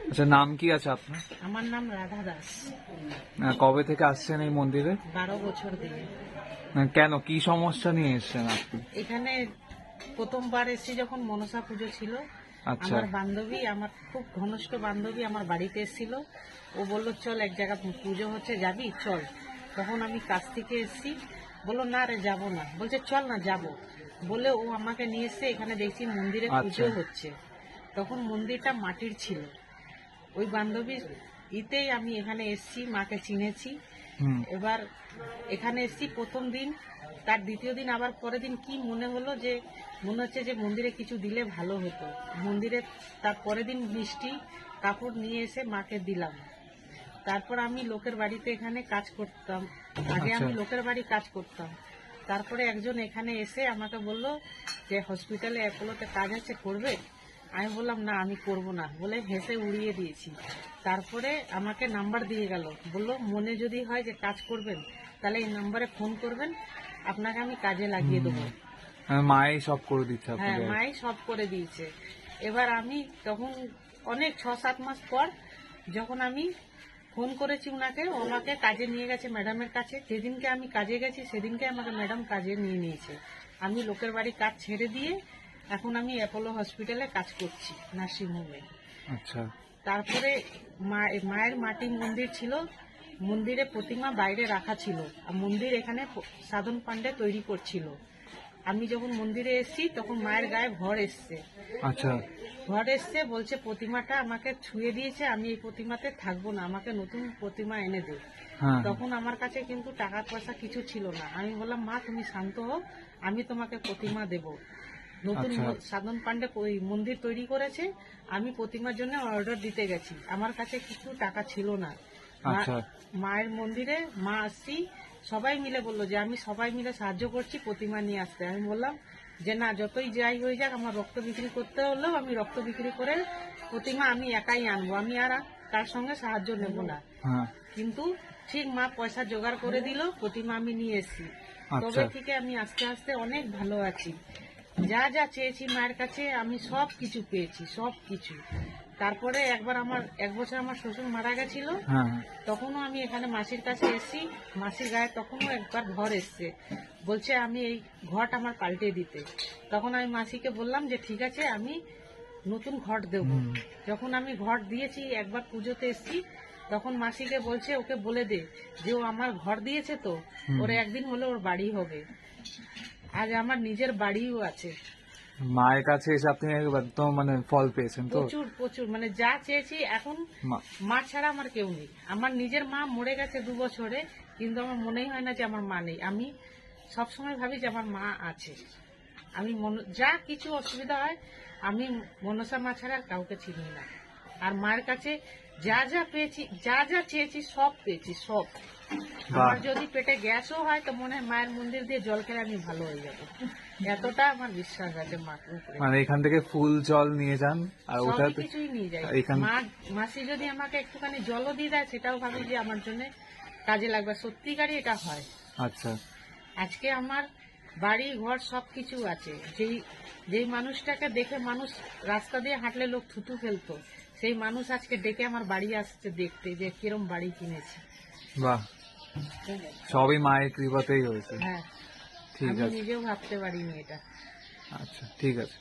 আচ্ছা, নাম কি আছে আপনার? আমার নাম রাধা দাস। কবে থেকে আসছেন এই মন্দিরে? 12 বছর দিয়ে কেন, কি সমস্যা নিয়ে এসছেন আপনি? এখানে প্রথমবার এসে যখন মনসা পুজো ছিল, আচ্ছা। আমার বান্ধবী, আমার খুব ঘনিষ্ঠ বান্ধবী আমার বাড়িতে এসেছিল। ও বলল চল এক জায়গা পুজো হচ্ছে, যাবি চল। তখন আমি কাছ থেকে এসেছি, বললো না রে যাবো না, বলছে চল না যাবো বলে ও আমাকে নিয়ে এসে এখানে দেখছি মন্দিরে পুজো আচ্ছা। হচ্ছে। তখন মন্দিরটা মাটির ছিল। ওই বান্ধবীর ইতেই আমি এখানে এসেছি, মাকে চিনেছি। হুম। এবার এখানে এসেছি প্রথম দিন, তার দ্বিতীয় দিন আবার পরের দিন কি মনে হলো যে মনে হচ্ছে যে মন্দিরে কিছু দিলে ভালো হতো। মন্দিরে তার পরের দিন মিষ্টি কাপড় নিয়ে এসে মাকে দিলাম। তারপর আমি লোকের বাড়িতে এখানে কাজ করতাম, আগে আচ্ছা। আমি লোকের বাড়ি কাজ করতাম। তারপরে একজন এখানে এসে আমাকে বলল যে হসপিটালে অ্যাপোলোতে কাজ আছে, করবে? আমি বললাম না আমি করব না বলে হেসে উড়িয়ে দিয়েছি। তারপরে আমাকে নাম্বার দিয়ে গেল, বলল মনে যদি হয় যে কাজ করবেন তাহলে এই নাম্বারে ফোন করবেন, আপনাকে আমি কাজে লাগিয়ে দেবো। মাই সব করে দিচ্ছে হ্যাঁ, আপনাকে? মাই সব করে দিয়েছে। এবার আমি তখন অনেক 6-7 মাস পর যখন আমি ফোন করেছি উনাকে, ও আমাকে কাজে নিয়ে গেছে ম্যাডামের কাছে। যেদিনকে আমি কাজে গেছি সেদিনকে আমাকে ম্যাডাম কাজে নিয়ে নিয়েছে। আমি লোকের বাড়ি কাজ ছেড়ে দিয়ে এখন আমি অ্যাপোলো হসপিটালে কাজ করছি, নার্সিংহোমে। আচ্ছা। তারপরে মায়ের মাটির মন্দির ছিল, মন্দিরে প্রতিমা বাইরে রাখা ছিল, আর মন্দির এখানে সাধন পান্ডে তৈরি করছিল। আমি যখন মন্দিরে এসেছি তখন মায়ের গায়ে ভর এসছে। আচ্ছা। ভর এসছে, বলছে প্রতিমাটা আমাকে ছুঁয়ে দিয়েছে, আমি এই প্রতিমাতে থাকবো না, আমাকে নতুন প্রতিমা এনে দে। হ্যাঁ। তখন আমার কাছে কিন্তু টাকা পয়সা কিছু ছিল না। আমি বললাম মা তুমি শান্ত হও, আমি তোমাকে প্রতিমা দেব। নতুন আচ্ছা। সাধন পান্ডে ওই মন্দির তৈরি করেছে, আমি প্রতিমার জন্য অর্ডার দিতে গেছি, আমার কাছে কিছু টাকা ছিল না। আচ্ছা। মায়ের মন্দিরে মা আসছি, সবাই মিলে বললো যে আমি সবাই মিলে সাহায্য করছি প্রতিমা নিয়ে আসতে। আমি বললাম যে না, যতই যাই হয়ে যাক আমার রক্ত বিক্রি করতে হলেও আমি রক্ত বিক্রি করে প্রতিমা আমি একাই আনবো, আমি আর তার সঙ্গে সাহায্য নেব না। হ্যাঁ। কিন্তু ঠিক মা পয়সা জোগাড় করে দিল, প্রতিমা আমি নিয়ে এসেছি। আচ্ছা। তবে থেকে আমি আস্তে আস্তে অনেক ভালো আছি। যা যা চেয়েছি মায়ের কাছে আমি সব কিছু পেয়েছি, সব কিছু। তারপরে একবার আমার 1 বছর আমার শ্বশুর মারা গেছিল, হ্যাঁ। তখনও আমি এখানে মাসির কাছে এসেছি। মাসির গায়ে তখনও একবার ঘর এসছে, বলছে আমি এই ঘট আমার পাল্টে দিতে। তখন আমি মাসিকে বললাম যে ঠিক আছে আমি নতুন ঘট দেব। যখন আমি ঘট দিয়েছি, একবার পুজোতে এসেছি, তখন মাসিকে বলছে ওকে বলে দে যে ও আমার ঘর দিয়েছে তো, ওর একদিন হলে ওর বাড়ি হবে। আজ আমার নিজের বাড়িও আছে। মায়ের কাছে এসে আপনি একদম মানে ফল পেয়েছেন তো? প্রচুর প্রচুর, মানে যা চেয়েছি এখন মা- মা ছাড়া আমার কেউ নেই। আমার নিজের মা মরে গেছে 2 বছরে, কিন্তু আমার মনেই হয় না যে আমার মা নেই। আমি সবসময় ভাবি যে আমার মা আছে। আমি যা কিছু অসুবিধা হয় আমি মনসা মা ছাড়া আর কাউকে চিনি না। আর মায়ের কাছে যা যা পেয়েছি, যা যা চেয়েছি সব পেয়েছি, সব। বাহ। আমার যদি পেটে গ্যাসও হয় তো মনে হয় মায়ের মন্দির দিয়ে জল খেলে আমি ভালো হয়ে যাবো, এতটা আমার বিশ্বাস আছে মার উপরে। মানে এখান থেকে ফুল জল নিয়ে যান আর সবই ওটাতে কিছুই নিয়ে যাই। এখান মাসি যদি আমাকে একটুখানি জলও দিয়ে দেয় সেটাও ভাবি যে আমার জন্য কাজে লাগবে, সত্যিকারই এটা হয়। আচ্ছা। আজকে আমার বাড়ি ঘর সবকিছু আছে। যেই মানুষটাকে দেখে মানুষ রাস্তা দিয়ে হাঁটলে লোক থুতু ফেলতো, সেই মানুষ আজকে ডেকে আমার বাড়ি আসছে দেখতে যে কিরম বাড়ি কিনেছি। বাহ, সবই মায়ের কৃপাতেই হয়েছে। হ্যাঁ, ঠিক আমি আছে। নিজেও ভাবতে পারিনি এটা। আচ্ছা, ঠিক আছে।